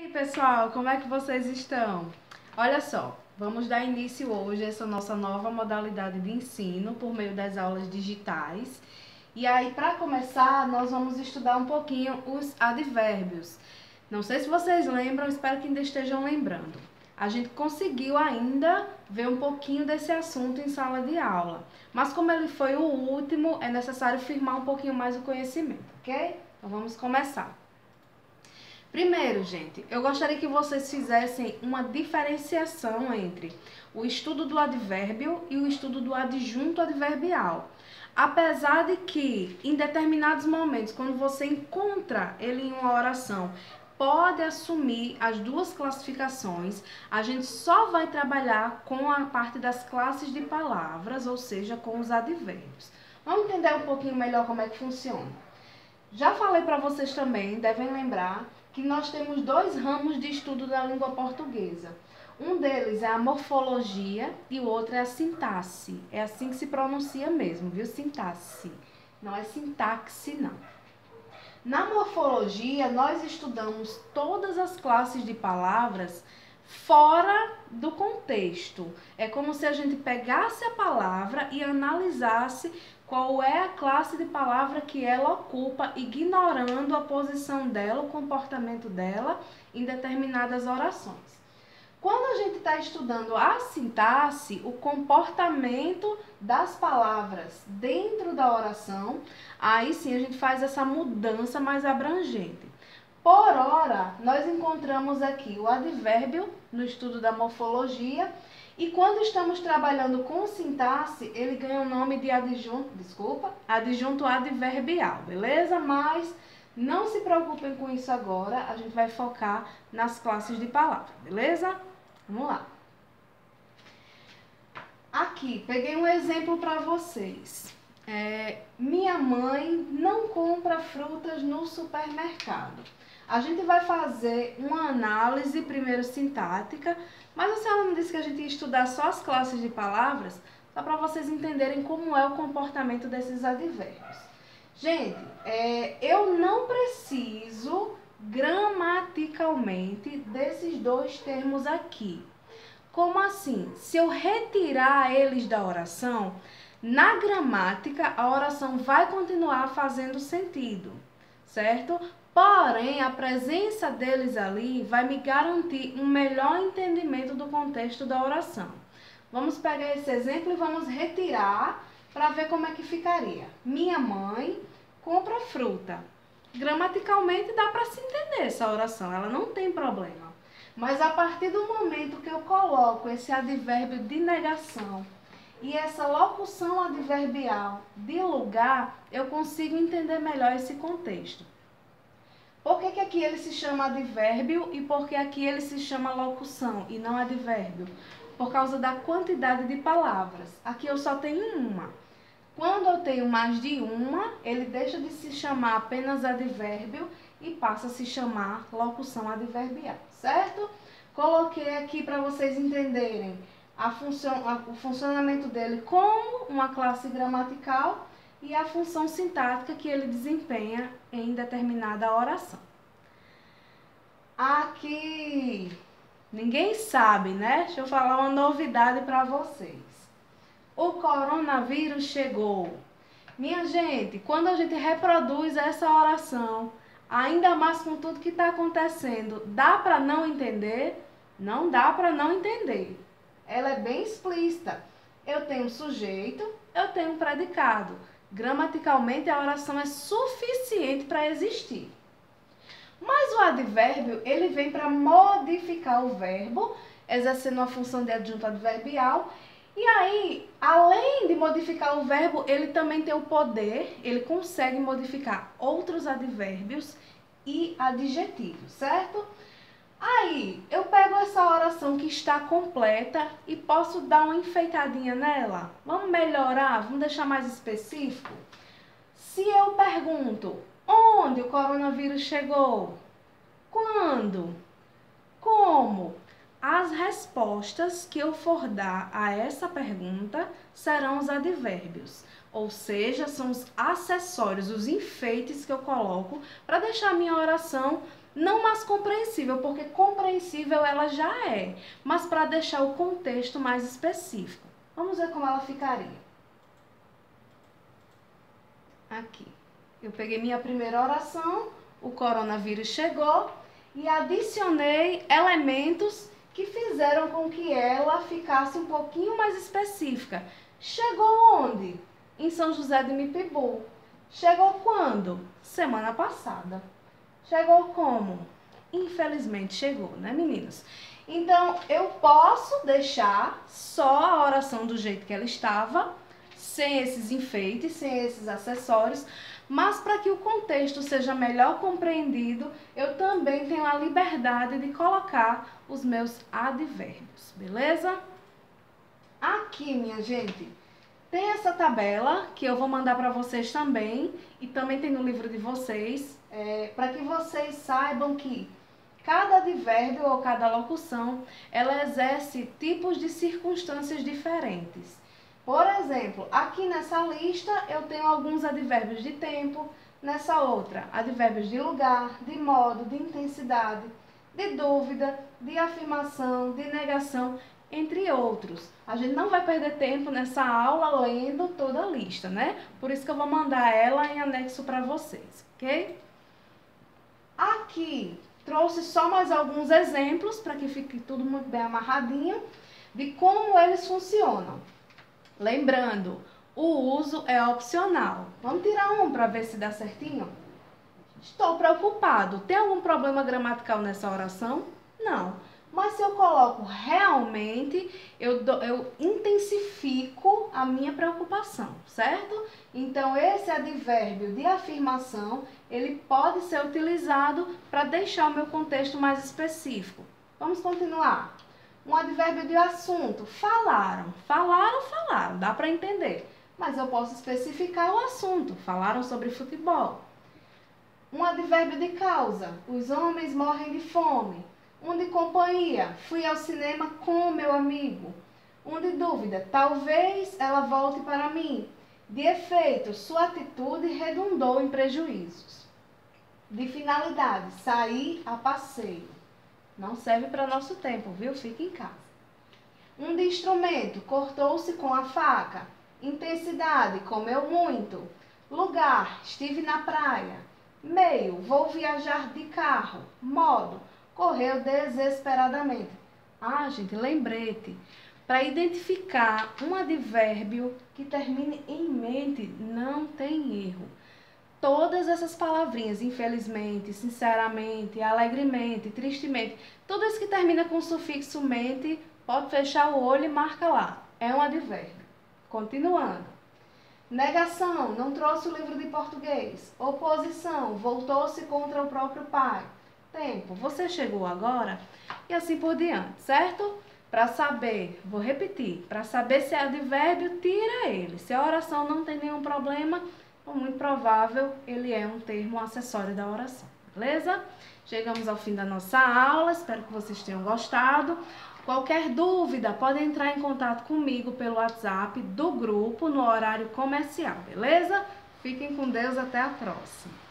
E aí, pessoal, como é que vocês estão? Olha só, vamos dar início hoje a essa nossa nova modalidade de ensino por meio das aulas digitais. E aí, para começar, nós vamos estudar um pouquinho os advérbios. Não sei se vocês lembram, espero que ainda estejam lembrando. A gente conseguiu ainda ver um pouquinho desse assunto em sala de aula, mas como ele foi o último, é necessário firmar um pouquinho mais o conhecimento, ok? Então vamos começar. Primeiro, gente, eu gostaria que vocês fizessem uma diferenciação entre o estudo do advérbio e o estudo do adjunto adverbial. Apesar de que, em determinados momentos, quando você encontra ele em uma oração, pode assumir as duas classificações, a gente só vai trabalhar com a parte das classes de palavras, ou seja, com os advérbios. Vamos entender um pouquinho melhor como é que funciona. Já falei para vocês também, devem lembrar, que nós temos dois ramos de estudo da língua portuguesa. Um deles é a morfologia e o outro é a sintaxe. É assim que se pronuncia mesmo, viu? Sintaxe. Não é sintaxe, não. Na morfologia, nós estudamos todas as classes de palavras fora do contexto. É como se a gente pegasse a palavra e analisasse qual é a classe de palavra que ela ocupa, ignorando a posição dela, o comportamento dela em determinadas orações. Quando a gente está estudando a sintaxe, o comportamento das palavras dentro da oração, aí sim a gente faz essa mudança mais abrangente. Por ora, nós encontramos aqui o advérbio no estudo da morfologia e quando estamos trabalhando com sintaxe, ele ganha o nome de adjunto adverbial, beleza? Mas não se preocupem com isso agora, a gente vai focar nas classes de palavra, beleza? Vamos lá. Aqui, peguei um exemplo para vocês. Minha mãe não compra frutas no supermercado. A gente vai fazer uma análise primeiro sintática, mas a senhora não disse que a gente ia estudar só as classes de palavras, só para vocês entenderem como é o comportamento desses advérbios. Gente, eu não preciso gramaticalmente desses dois termos aqui. Como assim? Se eu retirar eles da oração, na gramática a oração vai continuar fazendo sentido, certo? Porém, a presença deles ali vai me garantir um melhor entendimento do contexto da oração. Vamos pegar esse exemplo e vamos retirar para ver como é que ficaria. Minha mãe compra fruta. Gramaticalmente dá para se entender essa oração, ela não tem problema. Mas a partir do momento que eu coloco esse advérbio de negação e essa locução adverbial de lugar, eu consigo entender melhor esse contexto. Por que aqui ele se chama advérbio e por que aqui ele se chama locução e não advérbio? Por causa da quantidade de palavras. Aqui eu só tenho uma. Quando eu tenho mais de uma, ele deixa de se chamar apenas advérbio e passa a se chamar locução adverbial, certo? Coloquei aqui para vocês entenderem o funcionamento dele como uma classe gramatical e a função sintática que ele desempenha em determinada oração. Aqui, ninguém sabe, né? Deixa eu falar uma novidade para vocês. O coronavírus chegou. Minha gente, quando a gente reproduz essa oração, ainda mais com tudo que está acontecendo, dá para não entender? Não dá para não entender. Ela é bem explícita. Eu tenho um sujeito, eu tenho um predicado. Gramaticalmente, a oração é suficiente para existir. Mas o advérbio, ele vem para modificar o verbo, exercendo a função de adjunto adverbial. E aí, além de modificar o verbo, ele também tem o poder, ele consegue modificar outros advérbios e adjetivos, certo? Aí, eu pego essa oração que está completa e posso dar uma enfeitadinha nela. Vamos melhorar? Vamos deixar mais específico? Se eu pergunto, onde o coronavírus chegou? Quando? Como? As respostas que eu for dar a essa pergunta serão os advérbios. Ou seja, são os acessórios, os enfeites que eu coloco para deixar a minha oração Não mais compreensível, porque compreensível ela já é, mas para deixar o contexto mais específico. Vamos ver como ela ficaria. Aqui. Eu peguei minha primeira oração, o coronavírus chegou e adicionei elementos que fizeram com que ela ficasse um pouquinho mais específica. Chegou onde? Em São José de Mipibu. Chegou quando? Semana passada. Chegou como? Infelizmente chegou, né, meninos? Então, eu posso deixar só a oração do jeito que ela estava, sem esses enfeites, sem esses acessórios, mas para que o contexto seja melhor compreendido, eu também tenho a liberdade de colocar os meus advérbios, beleza? Aqui, minha gente, tem essa tabela que eu vou mandar para vocês também, e também tem no livro de vocês, para que vocês saibam que cada advérbio ou cada locução, ela exerce tipos de circunstâncias diferentes. Por exemplo, aqui nessa lista eu tenho alguns advérbios de tempo, nessa outra, advérbios de lugar, de modo, de intensidade, de dúvida, de afirmação, de negação, entre outros. A gente não vai perder tempo nessa aula lendo toda a lista, né? Por isso que eu vou mandar ela em anexo para vocês, ok? Aqui trouxe só mais alguns exemplos para que fique tudo muito bem amarradinho de como eles funcionam. Lembrando, o uso é opcional. Vamos tirar um para ver se dá certinho? Estou preocupado. Tem algum problema gramatical nessa oração? Não. Mas se eu coloco realmente, eu intensifico a minha preocupação, certo? Então, esse advérbio de afirmação, ele pode ser utilizado para deixar o meu contexto mais específico. Vamos continuar. Um advérbio de assunto. Falaram. Falaram, falaram. Dá para entender. Mas eu posso especificar o assunto. Falaram sobre futebol. Um advérbio de causa. Os homens morrem de fome. Um de companhia. Fui ao cinema com meu amigo. Um de dúvida. Talvez ela volte para mim. De efeito, sua atitude redundou em prejuízos. De finalidade. Sair a passeio. Não serve para nosso tempo, viu? Fique em casa. Um de instrumento. Cortou-se com a faca. Intensidade. Comeu muito. Lugar. Estive na praia. Meio. Vou viajar de carro. Modo. Correu desesperadamente. Ah, gente, lembrete. Para identificar um advérbio que termine em mente, não tem erro. Todas essas palavrinhas, infelizmente, sinceramente, alegremente, tristemente, tudo isso que termina com o sufixo mente, pode fechar o olho e marca lá. É um advérbio. Continuando. Negação, não trouxe o livro de português. Oposição, voltou-se contra o próprio pai. Tempo, você chegou agora? E assim por diante, certo? Para saber, vou repetir, para saber se é advérbio, tira ele. Se a oração não tem nenhum problema, muito provável ele é um termo acessório da oração, beleza? Chegamos ao fim da nossa aula, espero que vocês tenham gostado. Qualquer dúvida, pode entrar em contato comigo pelo WhatsApp do grupo no horário comercial, beleza? Fiquem com Deus, até a próxima.